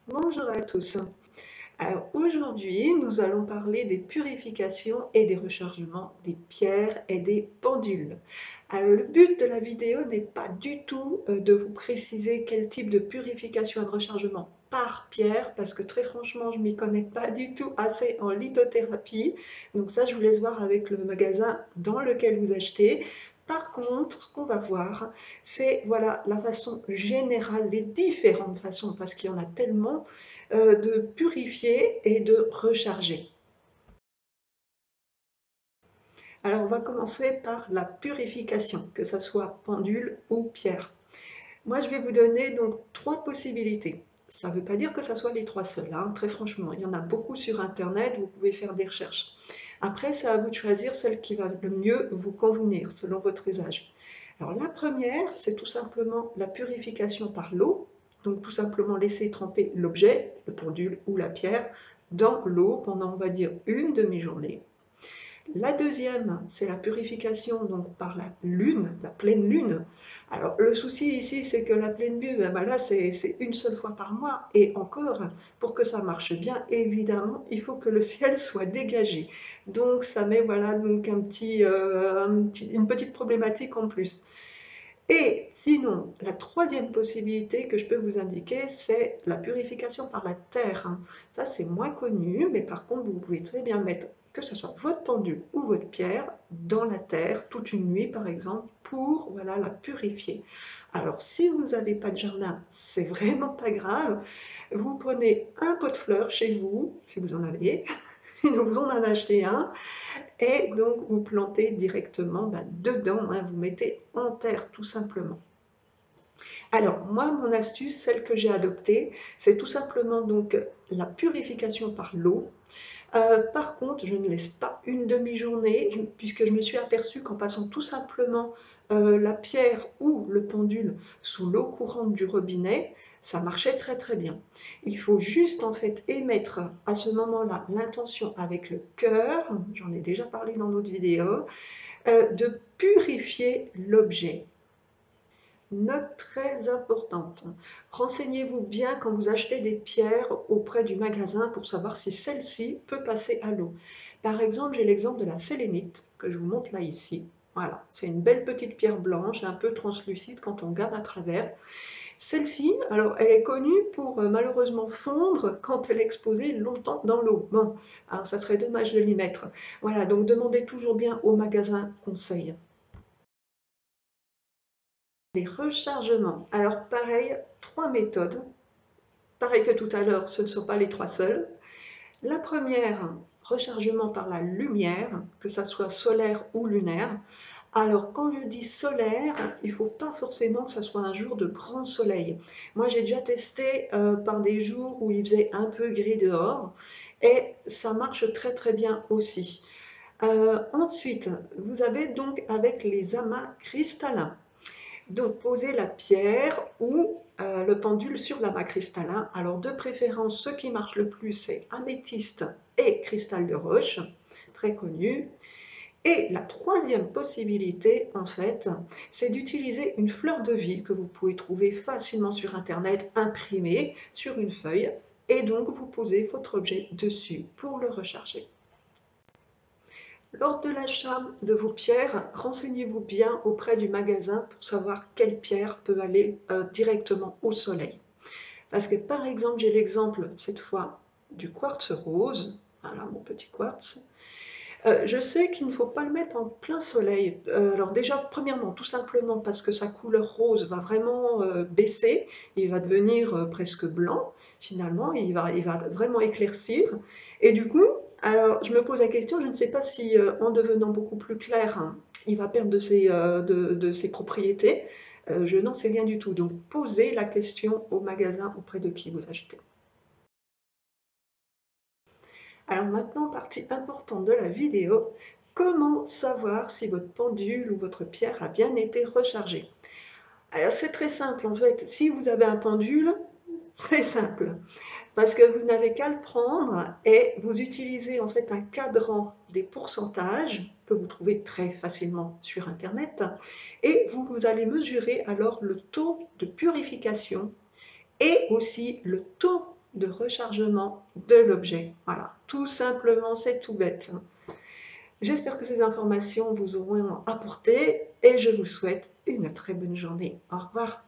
Bonjour à tous. Alors aujourd'hui, nous allons parler des purifications et des rechargements des pierres et des pendules. Alors, le but de la vidéo n'est pas du tout de vous préciser quel type de purification et de rechargement par pierre, parce que très franchement, je ne m'y connais pas du tout assez en lithothérapie. Donc ça, je vous laisse voir avec le magasin dans lequel vous achetez. Par contre, ce qu'on va voir, c'est voilà, la façon générale, les différentes façons, parce qu'il y en a tellement, de purifier et de recharger. Alors, on va commencer par la purification, que ce soit pendule ou pierre. Moi, je vais vous donner donc 3 possibilités. Ça ne veut pas dire que ce soit les 3 seules, hein, très franchement. Il y en a beaucoup sur internet, vous pouvez faire des recherches. Après, c'est à vous de choisir celle qui va le mieux vous convenir, selon votre usage. Alors la première, c'est tout simplement la purification par l'eau. Donc tout simplement laisser tremper l'objet, le pendule ou la pierre, dans l'eau pendant, on va dire, une demi-journée. La deuxième, c'est la purification donc par la lune, la pleine lune. Alors le souci ici, c'est que la pleine lune, ben là, c'est une seule fois par mois. Et encore, pour que ça marche bien, évidemment, il faut que le ciel soit dégagé. Donc ça met voilà donc une petite problématique en plus. Et sinon, la troisième possibilité que je peux vous indiquer, c'est la purification par la terre. Ça, c'est moins connu, mais par contre, vous pouvez très bien mettre, que ce soit votre pendule ou votre pierre, dans la terre, toute une nuit par exemple, pour voilà, la purifier. Alors, si vous n'avez pas de jardin, c'est vraiment pas grave. Vous prenez un pot de fleurs chez vous, si vous en avez, si vous en achetez un, et donc vous plantez directement dedans, hein, vous mettez en terre tout simplement. Alors moi, mon astuce, celle que j'ai adoptée, c'est tout simplement donc la purification par l'eau. Par contre, je ne laisse pas une demi-journée, puisque je me suis aperçue qu'en passant tout simplement la pierre ou le pendule sous l'eau courante du robinet, ça marchait très très bien. Il faut juste en fait émettre à ce moment-là l'intention avec le cœur, j'en ai déjà parlé dans d'autres vidéos, de purifier l'objet. Note très importante. Renseignez-vous bien quand vous achetez des pierres auprès du magasin pour savoir si celle-ci peut passer à l'eau. Par exemple, j'ai l'exemple de la sélénite que je vous montre là ici. Voilà, c'est une belle petite pierre blanche, un peu translucide quand on regarde à travers. Celle-ci, alors elle est connue pour malheureusement fondre quand elle est exposée longtemps dans l'eau. Bon, alors ça serait dommage de l'y mettre. Voilà, donc demandez toujours bien au magasin conseil. Les rechargements. Alors pareil, 3 méthodes. Pareil que tout à l'heure, ce ne sont pas les 3 seules. La première, rechargement par la lumière, que ça soit solaire ou lunaire. Alors quand je dis solaire, il ne faut pas forcément que ça soit un jour de grand soleil. Moi j'ai déjà testé par des jours où il faisait un peu gris dehors et ça marche très très bien aussi. Ensuite, vous avez donc avec les amas cristallins. Donc, poser la pierre ou le pendule sur l'amas cristallin. Alors, de préférence, ce qui marche le plus, c'est améthyste et cristal de roche, très connu. Et la troisième possibilité, en fait, c'est d'utiliser une fleur de vie que vous pouvez trouver facilement sur Internet, imprimée sur une feuille. Et donc, vous posez votre objet dessus pour le recharger. Lors de l'achat de vos pierres, renseignez-vous bien auprès du magasin pour savoir quelle pierre peut aller directement au soleil. Parce que par exemple, j'ai l'exemple cette fois du quartz rose, voilà mon petit quartz. Je sais qu'il ne faut pas le mettre en plein soleil. Alors déjà, premièrement, tout simplement parce que sa couleur rose va vraiment baisser, il va devenir presque blanc, finalement, il va vraiment éclaircir. Et du coup, alors je me pose la question, je ne sais pas si en devenant beaucoup plus clair, hein, il va perdre de ses propriétés. Je n'en sais rien du tout. Donc posez la question au magasin auprès de qui vous achetez. Alors maintenant, partie importante de la vidéo, comment savoir si votre pendule ou votre pierre a bien été rechargée? Alors c'est très simple en fait, si vous avez un pendule, c'est simple, parce que vous n'avez qu'à le prendre et vous utilisez en fait un cadran des pourcentages que vous trouvez très facilement sur internet et vous allez mesurer alors le taux de purification et aussi le taux de rechargement de l'objet. Voilà, tout simplement, c'est tout bête. J'espère que ces informations vous auront apporté et je vous souhaite une très bonne journée. Au revoir.